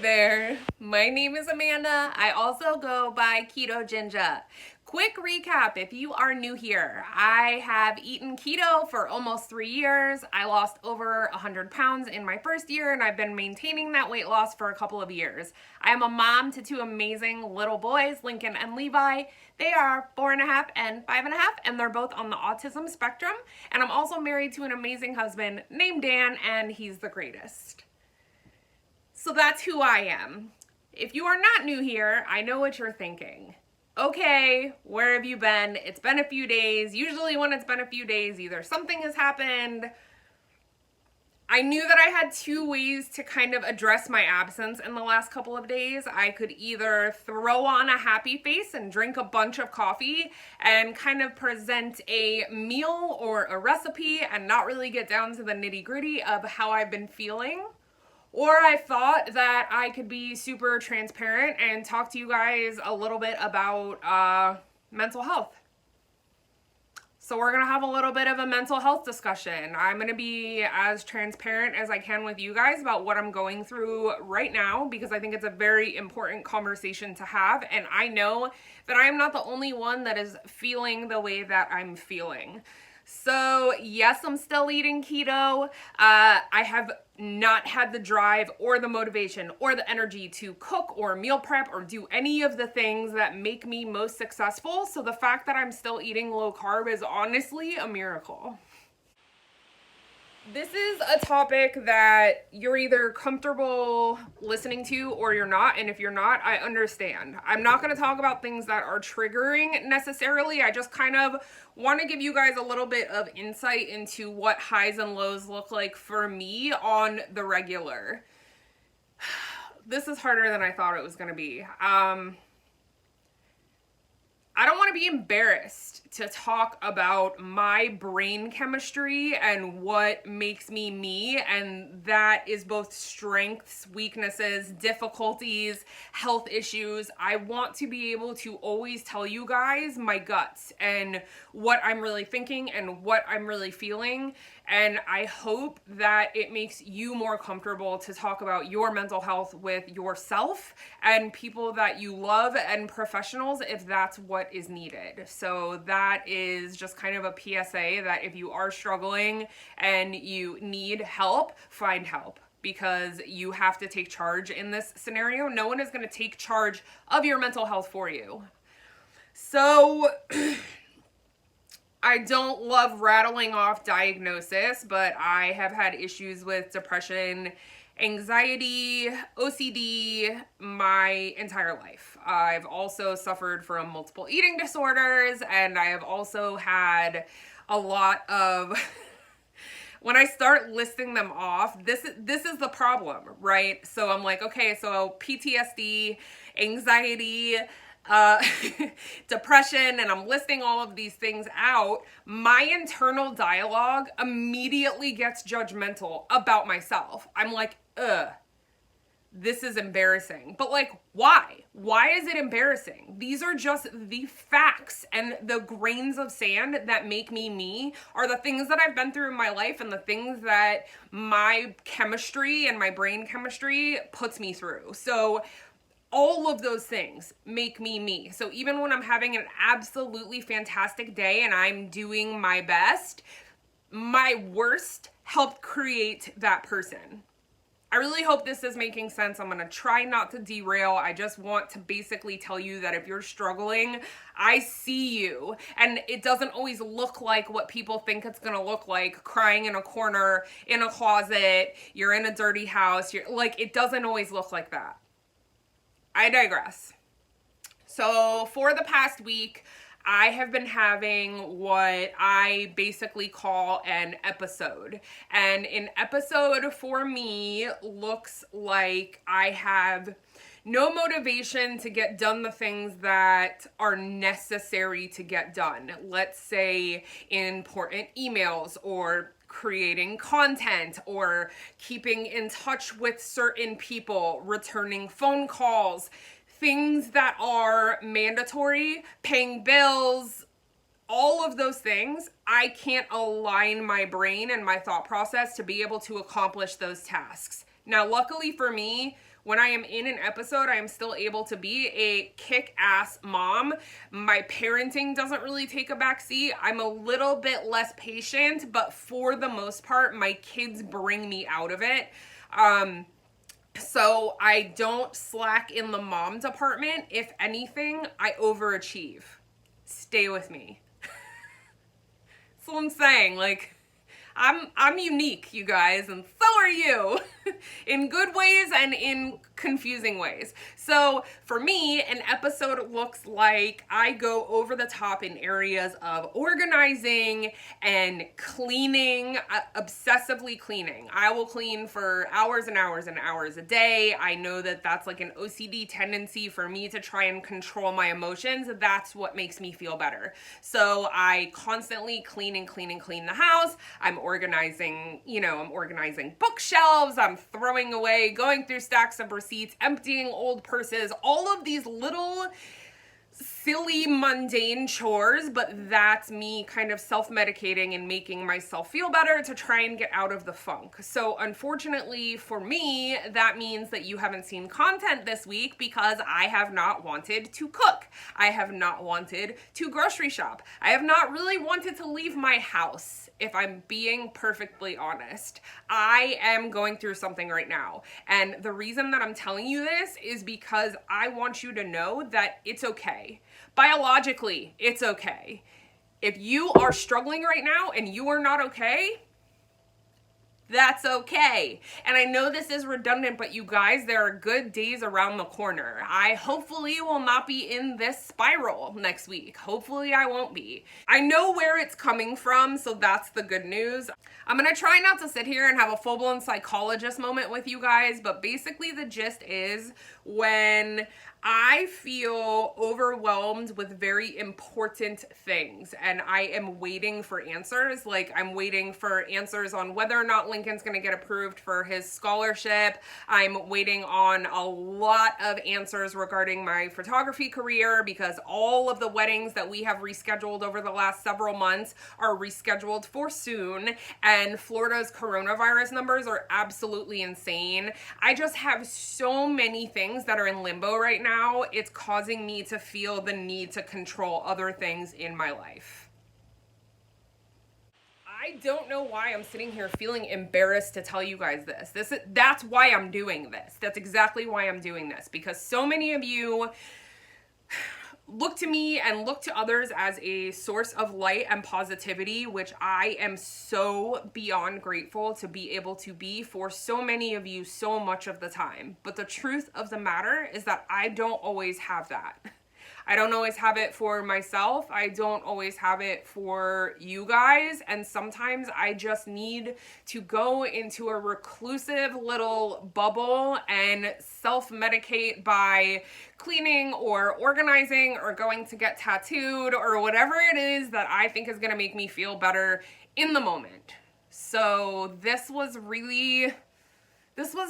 there, my name is Amanda. I also go by Ketoginja. Quick recap if you are new here. I have eaten keto for almost 3 years. I lost over 100 pounds in my first year and I've been maintaining that weight loss for a couple of years. I am a mom to two amazing little boys, Lincoln and Levi. They are 4.5 and 5.5 and they're both on the autism spectrum. And I'm also married to an amazing husband named Dan and he's the greatest. So that's who I am. If you are not new here, I know what you're thinking. Okay, where have you been? It's been a few days. Usually when it's been a few days, either something has happened. I knew that I had two ways to kind of address my absence in the last couple of days. I could either throw on a happy face and drink a bunch of coffee and kind of present a meal or a recipe and not really get down to the nitty-gritty of how I've been feeling. Or I thought that I could be super transparent and talk to you guys a little bit about mental health. So we're going to have a little bit of a mental health discussion. I'm going to be as transparent as I can with you guys about what I'm going through right now because I think it's a very important conversation to have. And I know that I am not the only one that is feeling the way that I'm feeling. So yes, I'm still eating keto. I have not had the drive or the motivation or the energy to cook or meal prep or do any of the things that make me most successful. So the fact that I'm still eating low carb is honestly a miracle. This is a topic that you're either comfortable listening to or you're not, and if you're not, I understand. I'm not going to talk about things that are triggering necessarily. I just kind of want to give you guys a little bit of insight into what highs and lows look like for me on the regular. This is harder than I thought it was going to be. I don't want to be embarrassed to talk about my brain chemistry and what makes me me, and that is both strengths, weaknesses, difficulties, health issues. I want to be able to always tell you guys my guts and what I'm really thinking and what I'm really feeling, and I hope that it makes you more comfortable to talk about your mental health with yourself and people that you love and professionals if that's what is needed. So that is just kind of a PSA that if you are struggling and you need help, find help, because you have to take charge in this scenario. No one is going to take charge of your mental health for you. So I don't love rattling off diagnosis, but I have had issues with depression, anxiety, OCD my entire life. I've also suffered from multiple eating disorders, and I have also had a lot of when I start listing them off, this is the problem, right? So I'm like, okay, so PTSD, anxiety, depression, and I'm listing all of these things out, my internal dialogue immediately gets judgmental about myself. I'm like, this is embarrassing. But like, why? Why is it embarrassing? These are just the facts, and the grains of sand that make me me are the things that I've been through in my life and the things that my chemistry and my brain chemistry puts me through. So all of those things make me me. So even when I'm having an absolutely fantastic day and I'm doing my best, my worst helped create that person. I really hope this is making sense. I'm going to try not to derail. I just want to basically tell you that if you're struggling, I see you. And it doesn't always look like what people think it's going to look like, crying in a corner, in a closet, you're in a dirty house. You're like, it doesn't always look like that. I digress. So for the past week, I have been having what I basically call an episode. And an episode for me looks like I have no motivation to get done the things that are necessary to get done. Let's say important emails or creating content or keeping in touch with certain people, returning phone calls, things that are mandatory, paying bills, all of those things. I can't align my brain and my thought process to be able to accomplish those tasks. Now, luckily for me, When I am in an episode, I am still able to be a kick-ass mom. My parenting doesn't really take a backseat. I'm a little bit less patient, but for the most part, my kids bring me out of it. So I don't slack in the mom department. If anything, I overachieve. Stay with me. That's what I'm saying. Like, I'm unique, you guys, and so are you, in good ways and in confusing ways. So for me, an episode looks like I go over the top in areas of organizing and cleaning, obsessively cleaning. I will clean for hours and hours and hours a day. I know that that's like an OCD tendency for me to try and control my emotions. That's what makes me feel better. So I constantly clean the house. I'm organizing, I'm organizing bookshelves, I'm throwing away, going through stacks of receipts, emptying old purses, all of these little silly, mundane chores, but that's me kind of self-medicating and making myself feel better to try and get out of the funk. So unfortunately for me, that means that you haven't seen content this week because I have not wanted to cook. I have not wanted to grocery shop. I have not really wanted to leave my house, if I'm being perfectly honest. I am going through something right now. And the reason that I'm telling you this is because I want you to know that it's okay. Biologically, it's okay. If you are struggling right now and you are not okay, that's okay. And I know this is redundant, but you guys, there are good days around the corner. I hopefully will not be in this spiral next week. Hopefully I won't be. I know where it's coming from, so that's the good news. I'm gonna try not to sit here and have a full-blown psychologist moment with you guys, but basically the gist is when I feel overwhelmed with very important things and I am waiting for answers. Like I'm waiting for answers on whether or not Lincoln's gonna get approved for his scholarship. I'm waiting on a lot of answers regarding my photography career because all of the weddings that we have rescheduled over the last several months are rescheduled for soon, and Florida's coronavirus numbers are absolutely insane. I just have so many things that are in limbo right now. It's causing me to feel the need to control other things in my life. I don't know why I'm sitting here feeling embarrassed to tell you guys this. That's why I'm doing this. That's exactly why I'm doing this, because so many of you look to me and look to others as a source of light and positivity, which I am so beyond grateful to be able to be for so many of you so much of the time. But the truth of the matter is that I don't always have that. I don't always have it for myself. I don't always have it for you guys. And sometimes I just need to go into a reclusive little bubble and self-medicate by cleaning or organizing or going to get tattooed or whatever it is that I think is going to make me feel better in the moment. So this was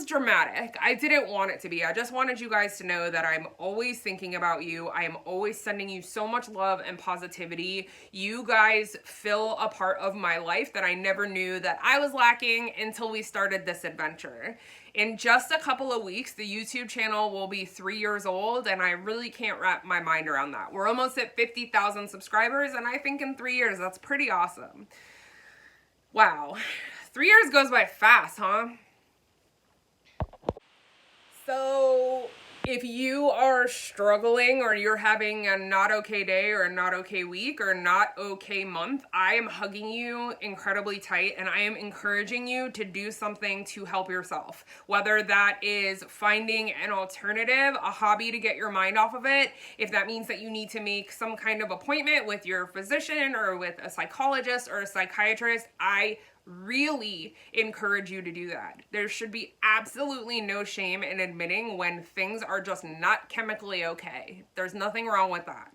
dramatic. I didn't want it to be. I just wanted you guys to know that I'm always thinking about you. I am always sending you so much love and positivity. You guys fill a part of my life that I never knew that I was lacking until we started this adventure. In just a couple of weeks, the YouTube channel will be 3 years old, and I really can't wrap my mind around that. We're almost at 50,000 subscribers, and I think in 3 years, that's pretty awesome. Wow. 3 years goes by fast, huh? So if you are struggling or you're having a not okay day or a not okay week or not okay month, I am hugging you incredibly tight and I am encouraging you to do something to help yourself. Whether that is finding an alternative, a hobby to get your mind off of it, if that means that you need to make some kind of appointment with your physician or with a psychologist or a psychiatrist, I really encourage you to do that. There should be absolutely no shame in admitting when things are just not chemically okay. There's nothing wrong with that.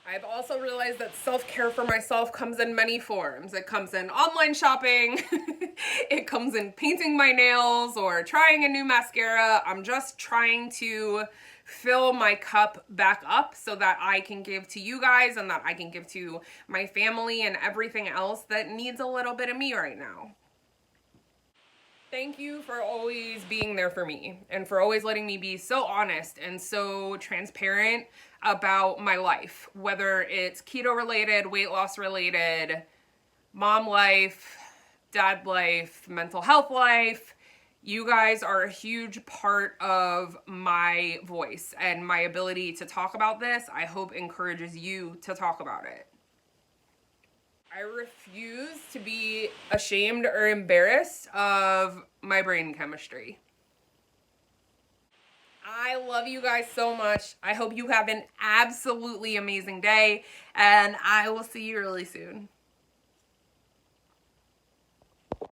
I've also realized that self-care for myself comes in many forms. It comes in online shopping, it comes in painting my nails or trying a new mascara. I'm just trying to fill my cup back up so that I can give to you guys and that I can give to my family and everything else that needs a little bit of me right now. Thank you for always being there for me and for always letting me be so honest and so transparent about my life, whether it's keto related, weight loss related, mom life, dad life, mental health life. You guys are a huge part of my voice, and my ability to talk about this, I hope, encourages you to talk about it. I refuse to be ashamed or embarrassed of my brain chemistry. I love you guys so much. I hope you have an absolutely amazing day, and I will see you really soon.